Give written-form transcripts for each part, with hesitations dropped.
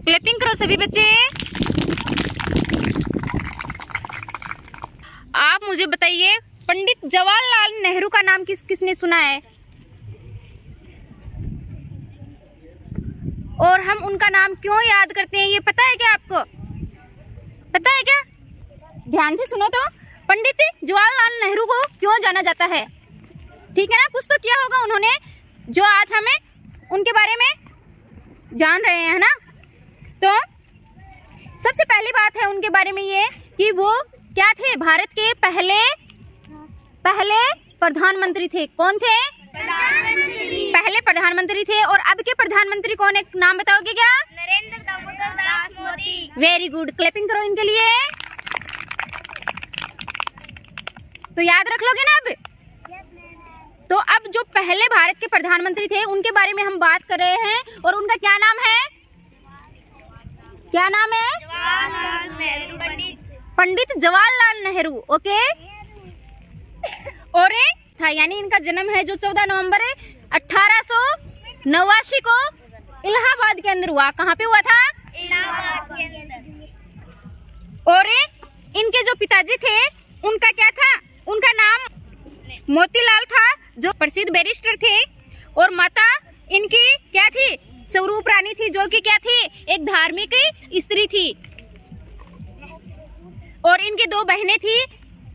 Clapping करो सभी बच्चे। आप मुझे बताइए, पंडित जवाहरलाल नेहरू का नाम किसने सुना है? और हम उनका नाम क्यों याद करते हैं, ये पता है क्या आपको? पता है क्या? ध्यान से सुनो तो, पंडित जवाहरलाल नेहरू को क्यों जाना जाता है? ठीक है ना, कुछ तो किया होगा उन्होंने जो आज हमें उनके बारे में जान रहे हैं ना। तो सबसे पहली बात है उनके बारे में ये कि वो क्या थे? भारत के पहले प्रधानमंत्री थे। कौन थे? पहले प्रधानमंत्री थे। और अब के प्रधानमंत्री कौन है, नाम बताओगे क्या? Narendra Damodar Das Modi. Very good, clapping करो इनके लिए। तो याद रख लोगे ना अब? तो अब जो पहले भारत के प्रधानमंत्री थे उनके बारे में हम बात कर रहे हैं। और उनका क्या नाम है? क्या नाम है? जवाहरलाल नेहरू। पंडित जवाहरलाल नेहरू। ओके। और था यानी इनका जन्म है जो 14 नवंबर 1889 को इलाहाबाद के अंदर हुआ। कहाँ पे हुआ था? इलाहाबाद के अंदर। और इनके जो पिताजी थे उनका क्या था? उनका नाम मोतीलाल था, जो प्रसिद्ध बैरिस्टर थे। और माता इनकी क्या थी? स्वरूप रानी थी, जो कि क्या थी? एक धार्मिक स्त्री थी। और इनके दो बहनें थी।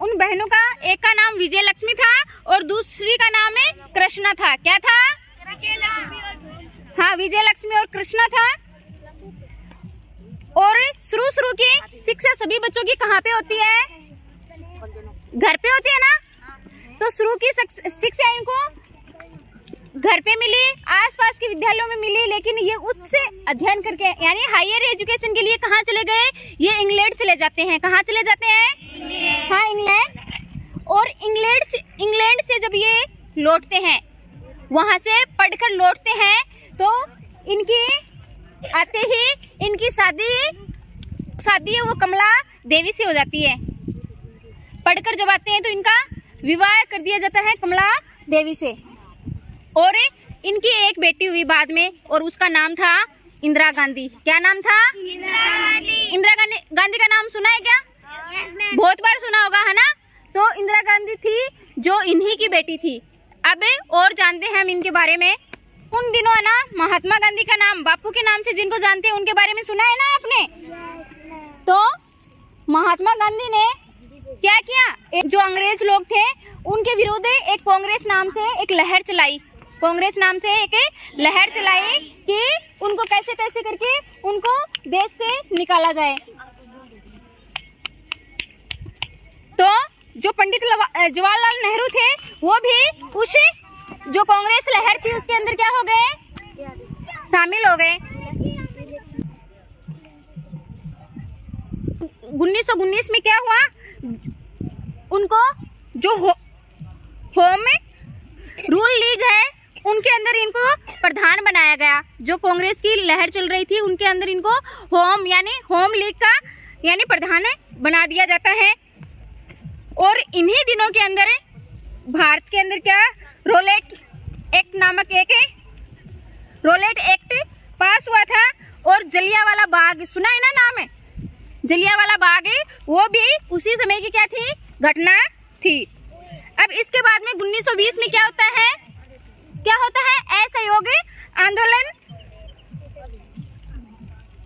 उन बहनों का एक का नाम विजय लक्ष्मी था और दूसरी का नाम है कृष्णा था। क्या था? हाँ, विजय लक्ष्मी और कृष्णा था। और शुरू की शिक्षा सभी बच्चों की कहाँ पे होती है? घर पे होती है ना। तो शुरू की शिक्षा इनको घर पे मिली, आसपास के विद्यालयों में मिली। लेकिन ये उच्च अध्ययन करके यानी हायर एजुकेशन के लिए कहाँ चले गए? ये इंग्लैंड चले जाते हैं। कहाँ चले जाते हैं? हाँ, इंग्लैंड। और इंग्लैंड से जब ये लौटते हैं, वहां से पढ़कर लौटते हैं, तो इनकी आते ही इनकी शादी है वो कमला देवी से हो जाती है। पढ़कर जब आते हैं तो इनका विवाह कर दिया जाता है कमला देवी से। और इनकी एक बेटी हुई बाद में, और उसका नाम था इंदिरा गांधी। क्या नाम था? इंदिरा गांधी का नाम सुना है क्या? बहुत बार सुना होगा, है ना। तो इंदिरा गांधी थी जो इन्हीं की बेटी थी। अब और जानते हैं हम इनके बारे में। उन दिनों है ना, महात्मा गांधी का नाम बापू के नाम से जिनको जानते हैं उनके बारे में सुना है ना आपने। तो महात्मा गांधी ने क्या किया? जो अंग्रेज लोग थे उनके विरोध एक कांग्रेस नाम से एक लहर चलाई। कांग्रेस नाम से एक लहर चलाई कि उनको कैसे तैसे करके उनको देश से निकाला जाए। तो जो पंडित जवाहरलाल नेहरू थे वो भी उस जो कांग्रेस लहर थी उसके अंदर क्या हो गए? शामिल हो गए। 1919 में क्या हुआ? उनको जो होम रूल लीग है उनके अंदर इनको प्रधान बनाया गया। जो कांग्रेस की लहर चल रही थी उनके अंदर इनको होम लीग का यानी प्रधान बना दिया जाता है। और इन्हीं दिनों के अंदर भारत के अंदर क्या रोलेट एक्ट नामक एक रोलेट एक्ट पास हुआ था। और जलियांवाला बाग सुना है ना नाम है? जलियांवाला बाग वो भी उसी समय की क्या थी? घटना थी। अब इसके बाद में 1920 में क्या होता है? असहयोग आंदोलन।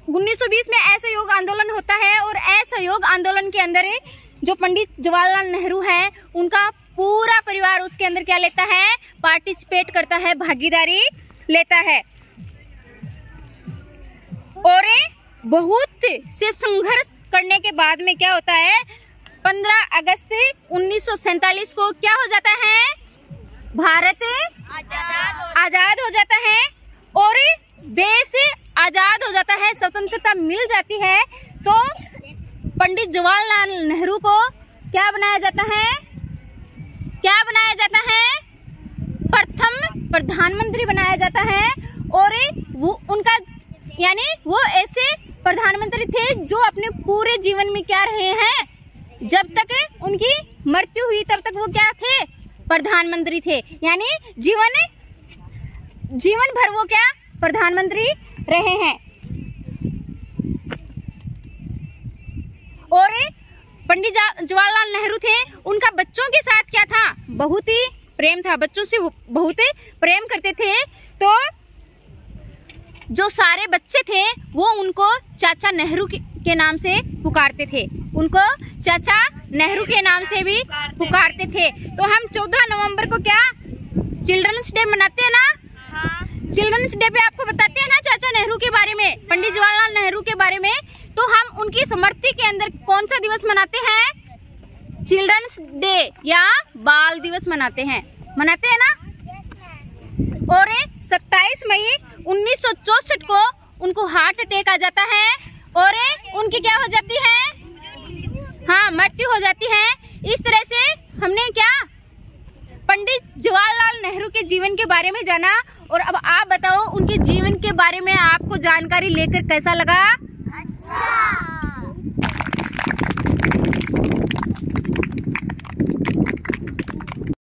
1920 में असहयोग आंदोलन होता है। और असहयोग आंदोलन के अंदर जो पंडित जवाहरलाल नेहरू है उनका पूरा परिवार उसके अंदर क्या लेता है? पार्टिसिपेट करता है, भागीदारी लेता है। और बहुत से संघर्ष करने के बाद में क्या होता है? 15 अगस्त 1947 को क्या हो जाता है? भारत आजाद हो जाता है और देश आजाद हो जाता है, स्वतंत्रता मिल जाती है। तो पंडित जवाहरलाल नेहरू को क्या बनाया जाता है? क्या बनाया जाता है? प्रथम प्रधानमंत्री बनाया जाता है। और वो उनका यानी वो ऐसे प्रधानमंत्री थे जो अपने पूरे जीवन में क्या रहे हैं? जब तक उनकी मृत्यु हुई तब तक वो क्या थे? प्रधानमंत्री थे। यानी जीवन भर वो क्या प्रधानमंत्री रहे हैं। और पंडित जवाहरलाल नेहरू थे, उनका बच्चों के साथ क्या था, बहुत ही प्रेम था, बच्चों से बहुत ही प्रेम करते थे। तो जो सारे बच्चे थे वो उनको चाचा नेहरू के नाम से पुकारते थे, उनको चाचा नेहरू के नाम से भी पुकारते थे। तो हम 14 नवंबर को क्या चिल्ड्रंस डे मनाते हैं ना। चिल्ड्रंस डे पे आपको बताते हैं ना चाचा नेहरू के बारे में, पंडित जवाहरलाल नेहरू के बारे में। तो हम उनकी स्मृति के अंदर कौन सा दिवस मनाते हैं, चिल्ड्रंस डे या बाल दिवस मनाते हैं ना। और 27 मई 1964 को उनको हार्ट अटैक आ जाता है और उनकी क्या हो जाती है, हाँ, मृत्यु हो जाती है। इस तरह से हमने क्या पंडित जवाहरलाल नेहरू के जीवन के बारे में जाना। और अब आप बताओ उनके जीवन के बारे में आपको जानकारी लेकर कैसा लगा। अच्छा।